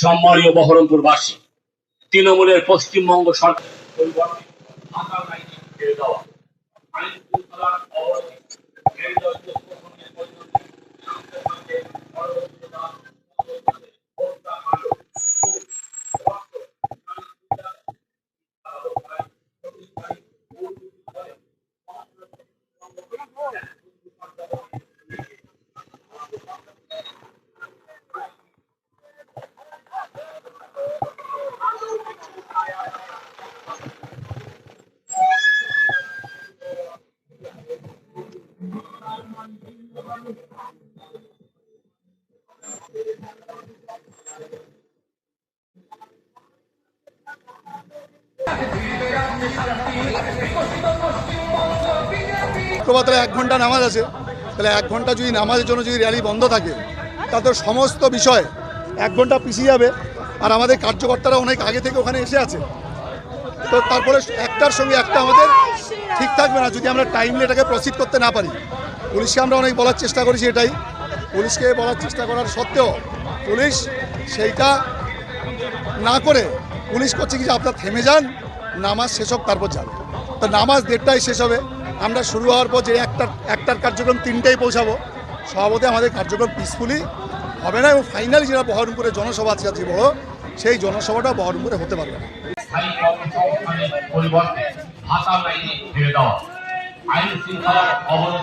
সম্মানীয় বহরমপুরবাসী, তৃণমূলের পশ্চিমবঙ্গ সরকার পরিবর্তে ঢাকা আইন ছেড়ে দেওয়া, আইন শৃঙ্খলার অবনতি, মেরুদণ্ড শোষণের পরিণতি, শান্তির মধ্যে অরাজকতা, হত্যাকাণ্ড, খুন, রক্ত, তাহলে 1 ঘন্টা নামাজ আছে, তাহলে 1 ঘন্টা যদি নামাজের জন্য যদি র্যালি বন্ধ থাকে তাতে সমস্ত বিষয় 1 ঘন্টা পিছিয়ে যাবে। আর আমাদের কার্যকর্তারা অনেক আগে থেকে ওখানে এসে আছে, তো তারপরে একটার সঙ্গে একটা আমাদের ঠিক থাকবে না যদি আমরা টাইমলি এটাকে প্রসিড করতে না পারি। পুলিশকে আমরা অনেক বলার চেষ্টা করেছি, এটাই পুলিশকে বলার চেষ্টা করার সত্ত্বেও পুলিশ সেইটা না করে পুলিশ করছে কি যে আপনারা থেমে যান, নামাজ শেষ হোক তারপর যাবে। তো নামাজ 1:30টায় শেষ হবে, আমরা শুরু হওয়ার পর যে একটার কার্যক্রম 3টায় পৌঁছাবো। স্বভাবতে আমাদের কার্যক্রম পিসফুলি হবে না এবং ফাইনালি যেটা বহরমপুরে জনসভা আছে বড়, সেই জনসভাটা বহরমপুরে হতে পারবে না। স্থায়ী কর্মসংস্থানের পরিবর্তে ঢাকা আইন ছেড়ে দেওয়া, আইন শৃঙ্খলার অবনতি।